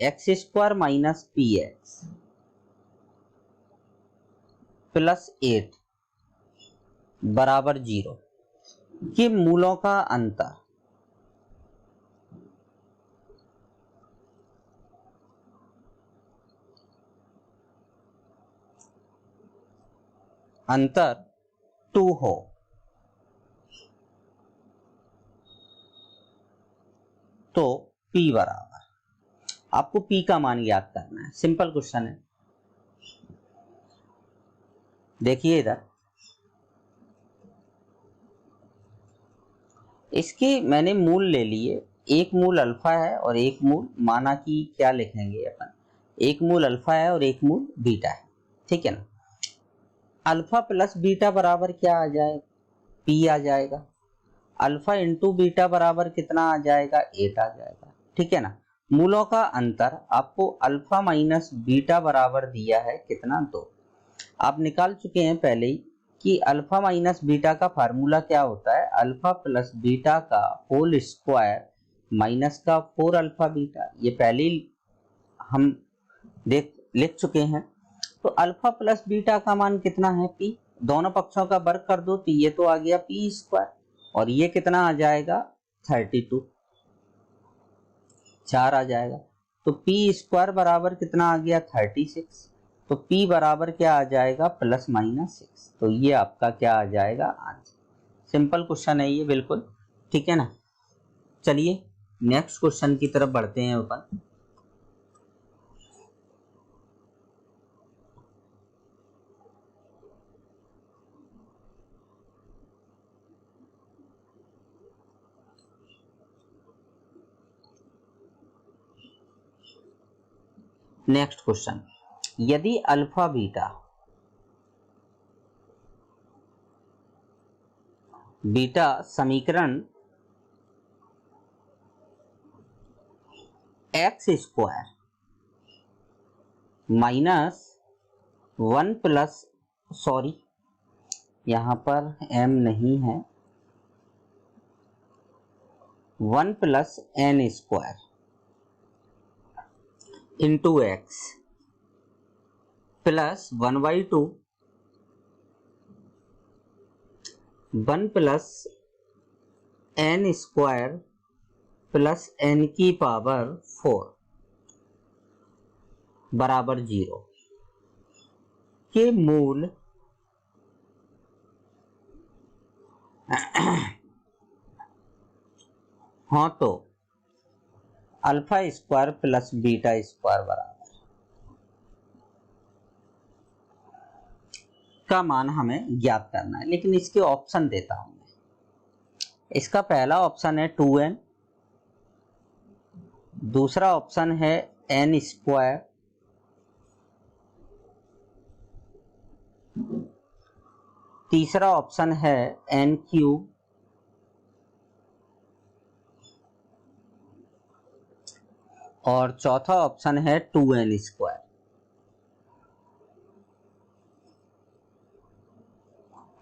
X square minus P x plus 8 बराबर 0 के मूलों का अंतर 2 हो तो p बराबर, आपको p का मान याद करना है। सिंपल क्वेश्चन है, देखिए इधर इसके मैंने मूल ले लिए, एक मूल अल्फा है और एक मूल, माना कि क्या लिखेंगे अपन, एक मूल अल्फा है और एक मूल बीटा है। ठीक है ना, अल्फा प्लस बीटा बराबर क्या आ जाएगा, p आ जाएगा। अल्फा इंटू बीटा बराबर कितना आ जाएगा, 8 आ जाएगा। ठीक है ना, मूलों का अंतर आपको अल्फा माइनस बीटा बराबर दिया है कितना, 2। आप निकाल चुके हैं पहले ही कि अल्फा माइनस बीटा का फार्मूला क्या होता है, अल्फा प्लस बीटा का होल स्क्वायर माइनस का 4 अल्फा बीटा। ये पहले ही हम लिख चुके हैं। तो अल्फा प्लस बीटा का मान कितना है, p। दोनों पक्षों का वर्ग कर दो तो ये तो आ गया p स्क्वायर, और ये कितना आ जाएगा 32, 4 आ जाएगा। तो p स्क्वायर बराबर कितना आ गया 36। तो p बराबर क्या आ जाएगा, प्लस माइनस 6। तो ये आपका क्या आ जाएगा, आंसर। सिंपल क्वेश्चन है ये बिल्कुल। ठीक है ना, चलिए नेक्स्ट क्वेश्चन की तरफ बढ़ते हैं अपन। नेक्स्ट क्वेश्चन, यदि अल्फा बीटा समीकरण X square minus 1 plus, sorry यहां पर m नहीं है, 1 plus N square into X plus 1/2 1 plus N square plus N की पावर 4 बराबर 0 के मूल हाँ तो alpha square plus beta square बराबर का मान हमें ज्ञात करना है, लेकिन इसके ऑप्शन देता हूं मैं। इसका पहला ऑप्शन है 2n, दूसरा ऑप्शन है n स्क्वायर, तीसरा ऑप्शन है n क्यूब, और चौथा ऑप्शन है 2n स्क्वायर।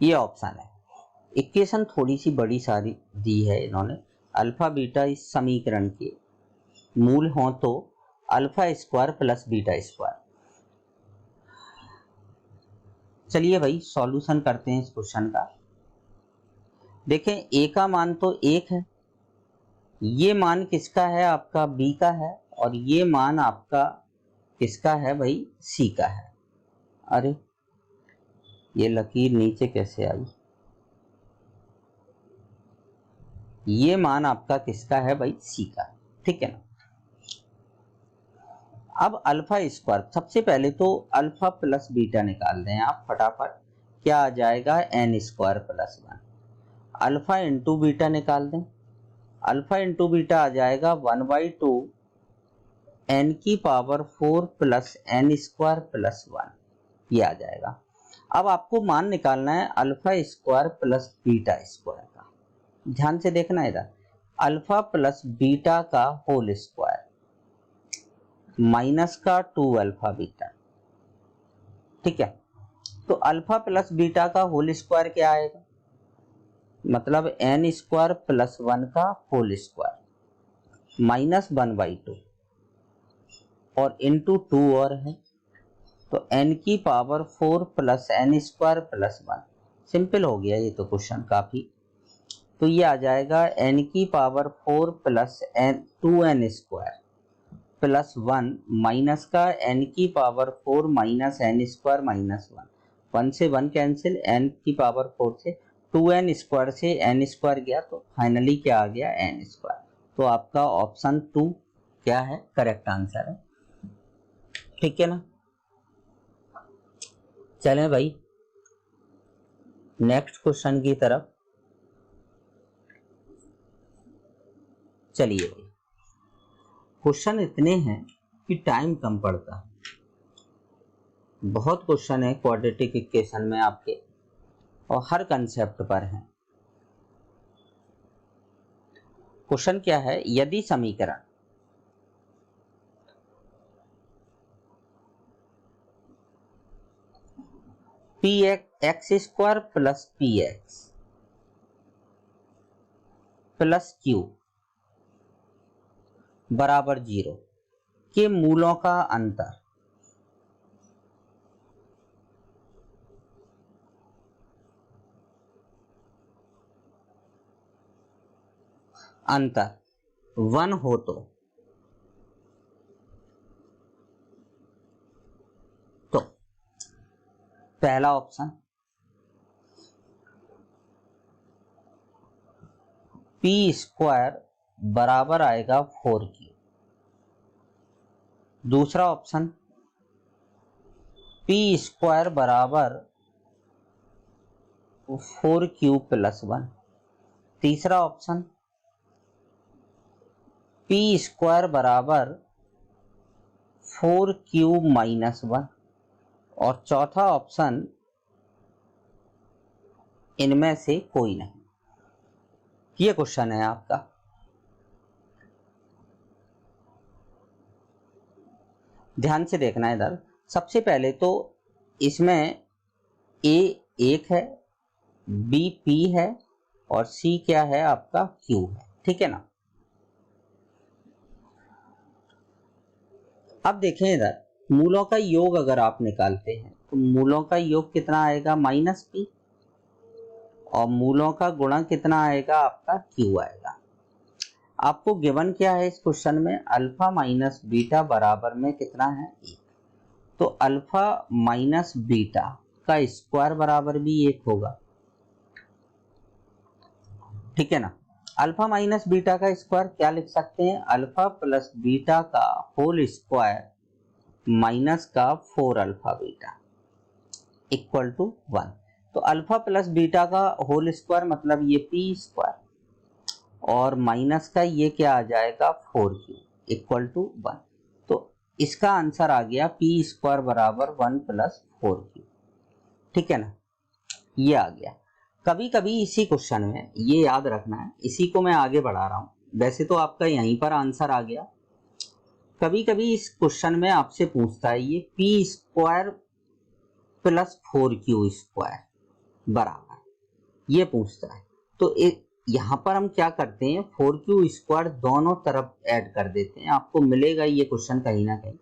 ये ऑप्शन है। इक्वेशन थोड़ी सी बड़ी सारी दी है इन्होंने। अल्फा बीटा इस समीकरण के मूल हों तो alpha square plus beta square. चलिए भाई सॉल्यूशन करते हैं इस क्वेश्चन का। देखें ए का मान तो 1 है, ये मान किसका है, आपका बी का है, और ये मान आपका किसका है भाई, सी का है। अरे ये लकीर नीचे कैसे आई, ये मान आपका किसका है भाई, सी का, ठीक है ना। अब अल्फा स्क्वायर, सबसे पहले तो अल्फा प्लस बीटा निकाल दें आप फटाफट। क्या आ जाएगा, N square plus 1। Alpha into beta निकाल दें, अल्फा इंटू बीटा आ जाएगा 1/2 एन की power 4 plus N square plus 1, ये आ जाएगा। अब आपको मान निकालना है alpha square plus beta square का। ध्यान से देखना इधर, अल्फा प्लस बीटा का होल स्क्वायर माइनस का 2 अल्फा बीटा, ठीक है। तो अल्फा प्लस बीटा का होल स्क्वायर क्या आएगा, मतलब एन स्क्वायर प्लस 1 का होल स्क्वायर माइनस 1/2 और इंटू 2 और है, तो n की power 4 plus N square plus 1। Simple हो गया ये तो क्वेश्चन काफी। तो ये आ जाएगा n की power 4 plus 2n square plus 1 minus का n की power 4 minus N square minus 1, 1 से 1 कैंसिल, n की पावर 4 से 2n स्क्वायर से n स्क्वायर गया, तो फाइनली क्या आ गया, n स्क्वायर। तो आपका ऑप्शन 2 क्या है, करेक्ट आंसर है, ठीक है ना। चलें भाई नेक्स्ट क्वेश्चन की तरफ। चलिए भाई क्वेश्चन इतने हैं कि टाइम कम पड़ता है, बहुत क्वेश्चन है क्वाड्रेटिक इक्वेशन में आपके, और हर कंसेप्ट पर है। क्वेश्चन क्या है, यदि समीकरण P x square plus P x plus Q बराबर 0 के मूलों का अंतर अंतर 1 हो तो पहला ऑप्शन पी स्क्वायर बराबर आएगा 4q, दूसरा ऑप्शन पी स्क्वायर बराबर 4q प्लस 1, तीसरा ऑप्शन पी स्क्वायर बराबर 4Q-1 और चौथा ऑप्शन इनमें से कोई नहीं। ये क्वेश्चन है आपका। ध्यान से देखना है इधर। सबसे पहले तो इसमें A 1 है, B P है और C क्या है आपका Q है, ठीक है ना। अब देखें इधर, मूलों का योग अगर आप निकालते हैं तो मूलों का योग कितना आएगा, -P, और मूलों का गुणा कितना आएगा आपका Q आएगा। आपको गिवन क्या है इस क्वेश्चन में, अल्फा माइनस बीटा बराबर में कितना है 1, तो अल्फा माइनस बीटा का स्क्वायर बराबर भी 1 होगा, ठीक है ना। अल्फा माइनस बीटा का स्क्वायर क्या लिख सकते हैं, अल्फा प्लस बीटा का होल स्क्वायर माइनस का 4 अल्फा बीटा इक्वल टू 1। तो अल्फा प्लस बीटा का होल स्क्वायर मतलब ये पी स्क्वायर और माइनस का ये क्या आ जाएगा 4Q इक्वल टू 1। तो इसका आंसर आ गया पी स्क्वायर बराबर 1 प्लस 4Q, ठीक है ना, ये आ गया। कभी कभी इसी क्वेश्चन में ये याद रखना है, इसी को मैं आगे बढ़ा रहा हूं, वैसे तो आपका यहीं पर आंसर आ गया। कभी कभी इस क्वेश्चन में आपसे पूछता है ये P square plus 4Q square बराबर, ये पूछता है। तो यहां पर हम क्या करते हैं, 4Q स्क्वायर दोनों तरफ ऐड कर देते हैं, आपको मिलेगा ये क्वेश्चन कहीं ना कहीं।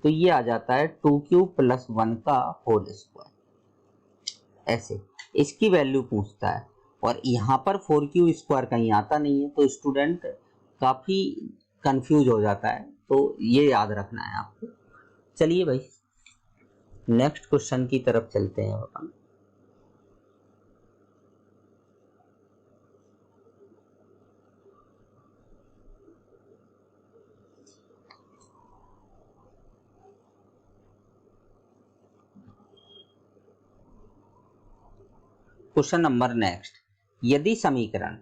तो ये आ जाता है 2Q प्लस 1 का होल स्क्वायर, ऐसे इसकी वैल्यू पूछता है। और यहाँ पर 4Q स्क्वायर कहीं आता नहीं है, तो स्टूडेंट काफी कंफ्यूज हो जाता है, तो ये याद रखना है आपको। चलिए भाई नेक्स्ट क्वेश्चन की तरफ चलते हैं अपन। क्वेश्चन नंबर नेक्स्ट, यदि समीकरण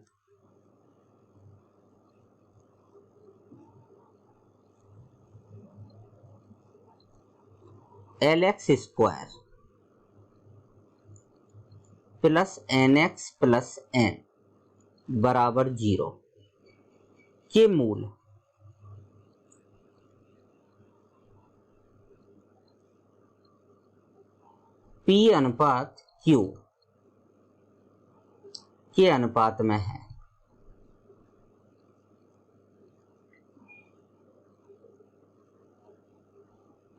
LX square plus NX plus N बराबर 0 के मूल P अनुपात Q के अनुपात में है,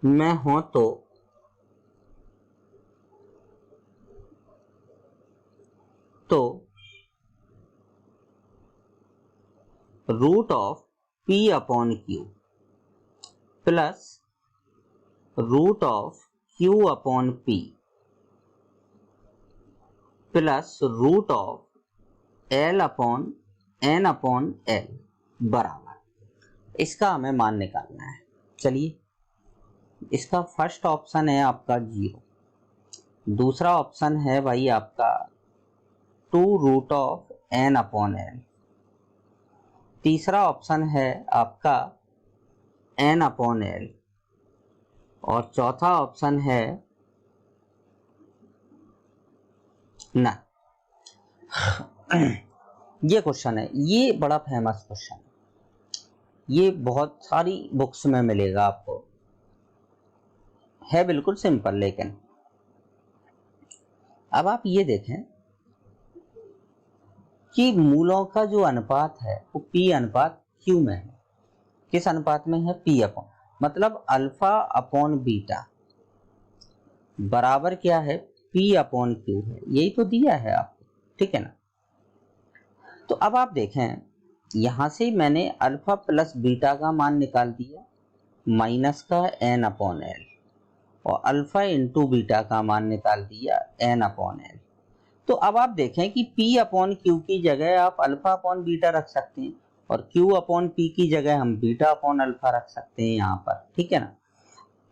मैं हूं तो root of P upon Q plus root of Q upon P plus root of L upon N upon L बराबर, इसका हमें मान निकालना है। चलिए, इसका फर्स्ट ऑप्शन है आपका 0, दूसरा ऑप्शन है भाई आपका 2 root of N upon L, तीसरा ऑप्शन है आपका N अपॉन L और चौथा ऑप्शन है ना। ये क्वेश्चन है, ये बड़ा फेमस क्वेश्चन है, ये बहुत सारी बुक्स में मिलेगा आपको, है बिल्कुल सिंपल। लेकिन अब आप ये देखें कि मूलों का जो अनुपात है वो P अनुपात Q में है। किस अनुपात में है, P अपॉन, मतलब अल्फा अपॉन बीटा बराबर क्या है, P अपॉन Q है, यही तो दिया है आपको, ठीक है ना। तो अब आप देखें, यहां से मैंने अल्फा प्लस बीटा का मान निकाल दिया माइनस का N अपॉन L और अल्फा इंटू बीटा का मान निकाल दिया N अपॉन L। तो अब आप देखें कि P अपॉन Q की जगह आप अल्फा अपॉन बीटा रख सकते हैं और Q अपॉन P की जगह हम बीटा अपॉन अल्फा रख सकते हैं यहाँ पर, ठीक है ना।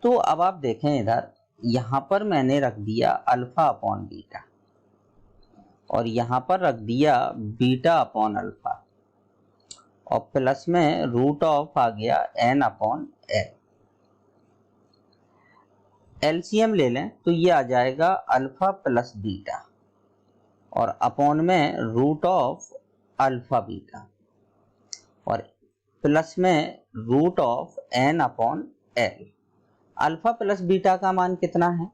तो अब आप देखें इधर, यहाँ पर मैंने रख दिया अल्फा अपॉन बीटा और यहाँ पर रख दिया बीटा अपॉन अल्फा और प्लस में रूट ऑफ आ गया N अपॉन L। एलसीएम ले लें तो ये आ जाएगा अल्फा प्लस बीटा और अपॉन में रूट ऑफ अल्फा बीटा और प्लस में root of N upon L. Alpha plus beta का मान कितना है?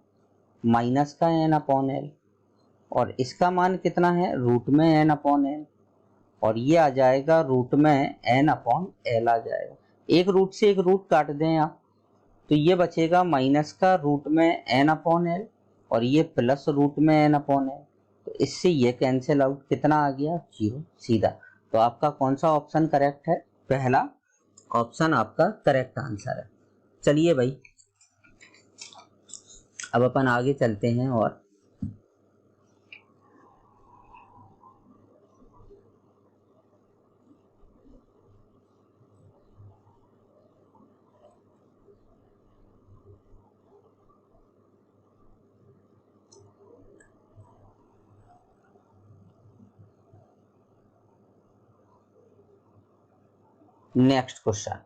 माइनस का एन अपॉन एल और इसका मान कितना है? रूट में एन अपॉन एल और ये आ जाएगा रूट में एन अपॉन एल आ जाएगा। एक रूट से एक रूट काट दें आप तो ये बचेगा माइनस का रूट में एन अपॉन एल और ये प्लस रूट में एन अपॉन एल। तो इससे ये कैंसिल आउट, कितना आ गया? 0 सीधा। तो आपका कौन सा ऑप्शन करेक्ट है? पहला ऑप्शन आपका करेक्ट आंसर है। चलिए भाई अब अपन आगे चलते हैं और नेक्स्ट क्वेश्चन।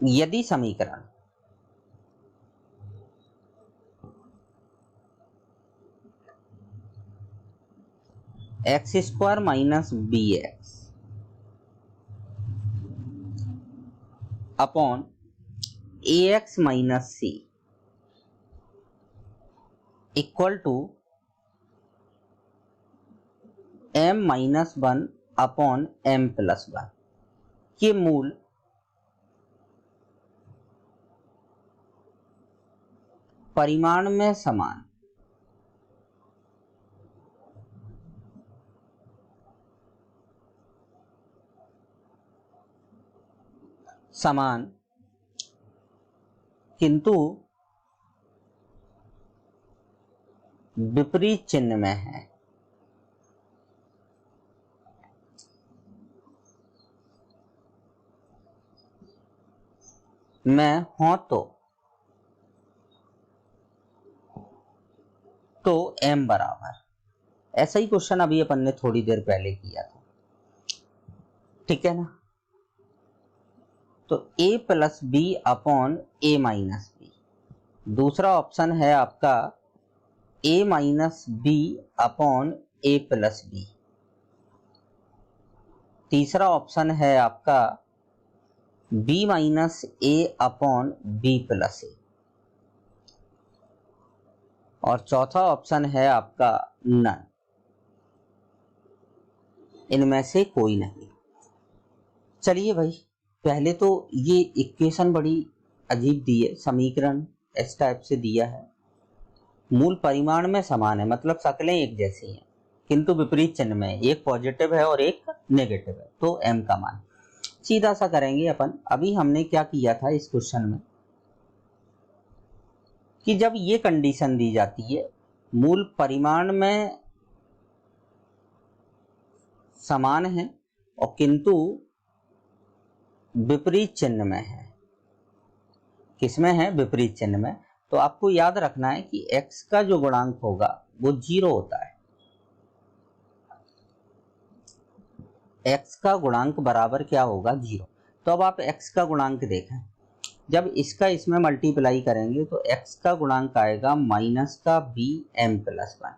यदि समीकरण X square minus B X upon A X minus C equal to m minus 1 upon m plus 1 के मूल परिमाण में समान किंतु विपरीत चिन्ह में है। में हो तो m बराबर। ऐसा ही क्वेश्चन अभी अपन ने थोड़ी देर पहले किया था, ठीक है ना। तो a plus B upon a minus B. दूसरा ऑप्शन है आपका a minus B upon a plus B. तीसरा ऑप्शन है आपका b minus a upon b plus a और चौथा ऑप्शन है आपका नन। इनमें से कोई नहीं। चलिए भाई पहले तो ये इक्वेशन बड़ी अजीब दी है, समीकरण इस टाइप से दिया है। मूल परिमाण में समान है मतलब शक्लें एक जैसी हैं किंतु विपरीत चिन्ह में, एक पॉजिटिव है और एक नेगेटिव है। तो m का मान सीधा सा करेंगे अपन। अभी हमने क्या किया था इस क्वेश्चन में कि जब ये कंडीशन दी जाती है मूल परिमाण में समान है और किंतु विपरीत चिन्ह में है। किसमें है? विपरीत चिन्ह में। तो आपको याद रखना है कि x का जो गुणांक होगा वो 0 होता है। x का गुणांक बराबर क्या होगा? 0। तो अब आप x का गुणांक देखें, जब इसका इसमें मल्टीप्लाई करेंगे तो x का गुणांक आएगा माइनस का b m प्लस 1,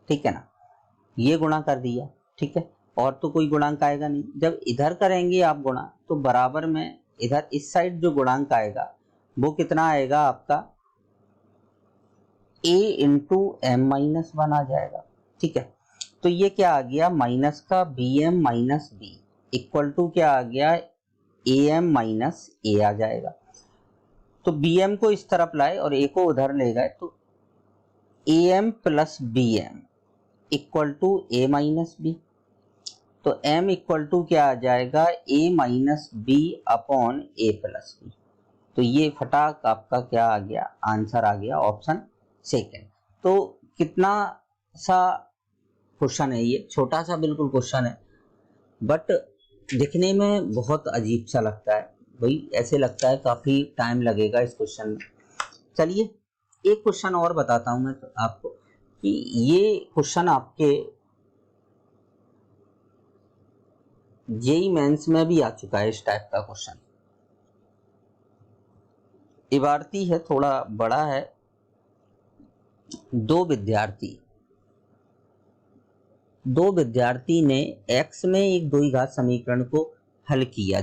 ठीक है ना। ये गुणा कर दिया, ठीक है, और तो कोई गुणांक आएगा नहीं। जब इधर करेंगे आप गुणा तो बराबर में इधर इस साइड जो गुणांक आएगा वो कितना आएगा आपका? a इंटू एम माइनस 1 आ जाएगा, ठीक है। तो ये क्या आ गया? माइनस का B M minus B equal to क्या आ गया? ए एम माइनस ए आ जाएगा। तो बी एम को इस तरफ लाए और ए को उधर ले गए तो A M plus B M equal to A minus B. तो m इक्वल टू क्या आ जाएगा? a minus B upon A plus B. तो ये फटाक आपका क्या आ गया? आंसर आ गया ऑप्शन सेकंड। तो कितना सा क्वेश्चन है ये? छोटा सा बिल्कुल क्वेश्चन है बट दिखने में बहुत अजीब सा लगता है भाई। ऐसे लगता है काफी टाइम लगेगा इस क्वेश्चन में। चलिए एक क्वेश्चन और बताता हूं मैं तो आपको कि ये क्वेश्चन आपके जेईई मेंस में भी आ चुका है इस टाइप का क्वेश्चन। इबारती है, थोड़ा बड़ा है। दो विद्यार्थी ने x में एक द्विघात समीकरण को हल किया।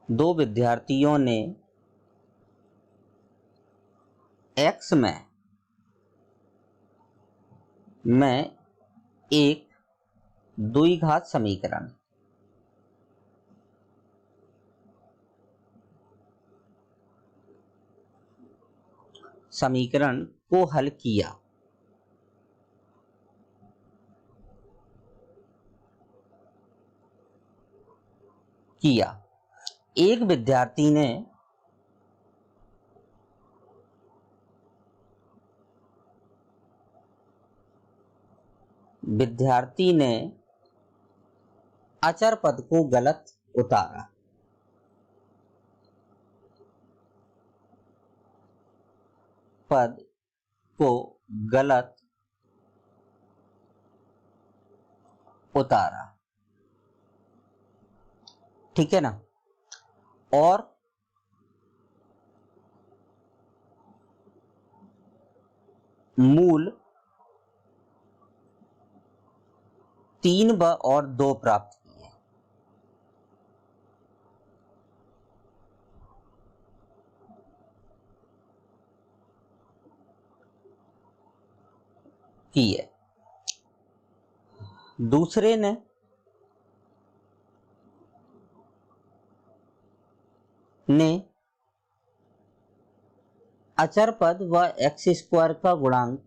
दो विद्यार्थियों ने x में एक द्विघात समीकरण को हल किया। एक विद्यार्थी ने अचर पद को गलत उतारा। ठीक है ना। और मूल 3 और 2 प्राप्त किए। दूसरे ने अचर पद व एक्स स्क्वायर का गुणांक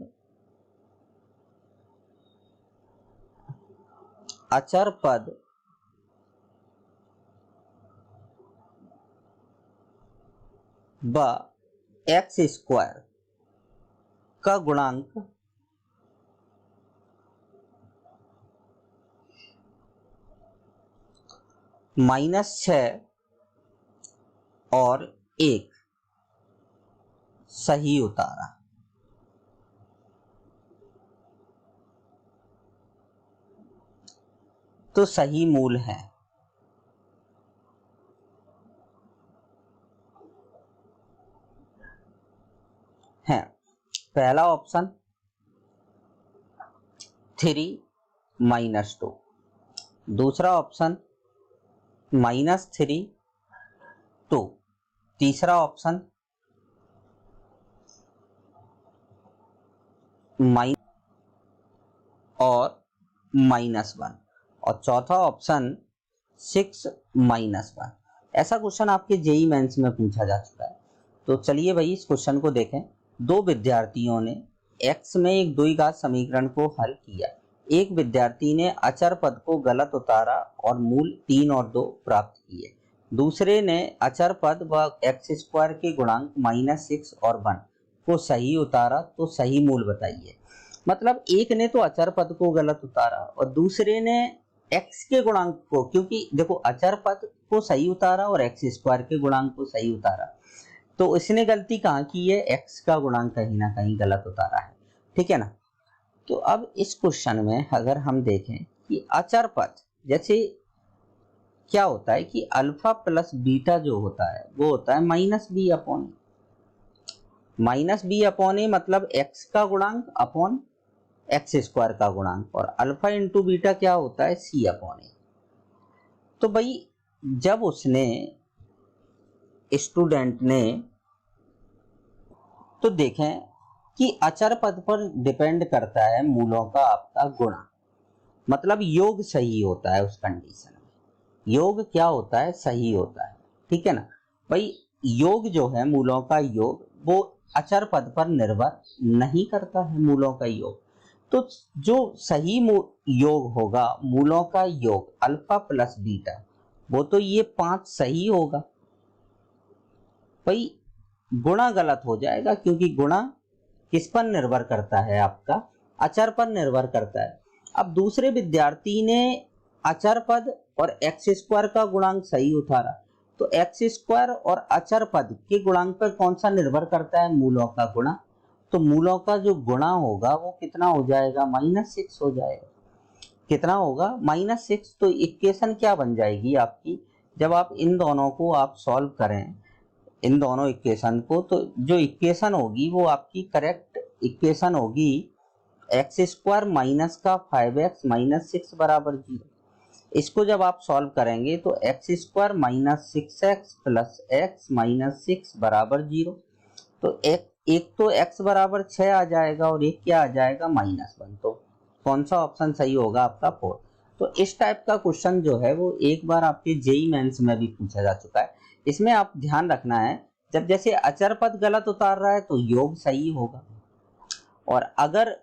-6 और 1 सही उतारा। तो सही मूल है। पहला ऑप्शन 3 - 2, दूसरा ऑप्शन -3 2, तीसरा ऑप्शन और -1 और चौथा ऑप्शन 6 - 1। ऐसा क्वेश्चन आपके जेईई मेंस में पूछा जा चुका है। तो चलिए भाई इस क्वेश्चन को देखें। दो विद्यार्थियों ने x में एक द्विघात समीकरण को हल किया। एक विद्यार्थी ने अचर पद को गलत उतारा और मूल 3 और 2 प्राप्त किए। दूसरे ने अचर पद व एक्स स्क्वायर के गुणांक -6 और 1 को सही उतारा। तो सही मूल बताइए। मतलब एक ने तो अचर पद को गलत उतारा और दूसरे ने x के गुणांक को, क्योंकि देखो अचर पद को सही उतारा और एक्स स्क्वायर के गुणांक को सही उतारा, तो इसने गलती कहाँ की है, x का गुणांक कहीं ना कहीं गलत उतारा है। ठीक है ना। तो अब इस क्वेश्चन में अगर हम देखें कि अचर पद, जैसे क्या होता है कि अल्फा प्लस बीटा जो होता है वो होता है -b/a। -b/a मतलब x का गुणांक अपॉन एक्स स्क्वायर का गुणांक, और अल्फा इंटू बीटा क्या होता है, c/a। तो भाई जब उसने स्टूडेंट ने, तो देखें कि अचर पद पर डिपेंड करता है मूलों का आपका गुणा, मतलब योग सही होता है उस कंडीशन में। योग क्या होता है, सही होता है। ठीक है ना भाई। योग जो है मूलों का योग वो अचर पद पर निर्भर नहीं करता है, मूलों का योग। तो जो सही योग होगा मूलों का योग अल्फा प्लस बीटा, वो तो ये 5 सही होगा भाई। गुणा गलत हो जाएगा क्योंकि गुणा किस पर निर्भर करता है, आपका अचर पर निर्भर करता है। अब दूसरे विद्यार्थी ने अचर पद और एक्स स्क्वायर का गुणांक सही उतारा, तो एक्स स्क्वायर और अचर पद के गुणांक पर कौन सा निर्भर करता है, मूलों का गुणा। तो मूलों का जो गुणा होगा वो कितना हो जाएगा, -6 हो जाएगा। कितना होगा, -6। तो इक्वेशन क्या बन जाएगी आपकी, जब आप इन दोनों को आप सॉल्व करें, इन दोनों इक्वेशन को, तो जो इक्वेशन होगी वो आपकी करेक्ट इक्वेशन होगी x² माइनस का 5x माइनस 6 बराबर 0। इसको जब आप सॉल्व करेंगे तो x² minus 6x plus x minus 6 बराबर 0। तो एक तो x बराबर 6 आ जाएगा और एक क्या आ जाएगा, -1। तो कौन सा ऑप्शन सही होगा आपका, 4। तो इस टाइप का क्वेश्चन जो है वो एक बार आपके जेईई मेंस में भी पूछा जा चुका है। इसमें आप ध्यान रखना है, जब जैसे अचर पद गलत उतार रहा है तो योग सही होगा, और अगर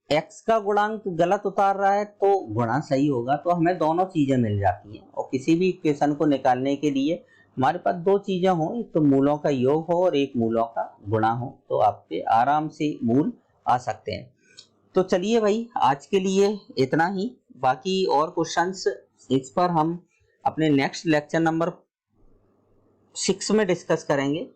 x का गुणांक गलत उतार रहा है तो गुणा सही होगा। तो हमें दोनों चीजें मिल जाती हैं, और किसी भी इक्वेशन को निकालने के लिए हमारे पास दो चीजें हो, एक तो मूलों का योग हो और एक मूलों का गुणा हो, तो आपके आराम से मूल आ सकते हैं। तो चलिए भाई, आज के लिए इतना ही। बाकी और क्वेश्चंस इस पर हम अपने नेक्स्ट लेक्चर नंबर 6 में डिस्कस करेंगे।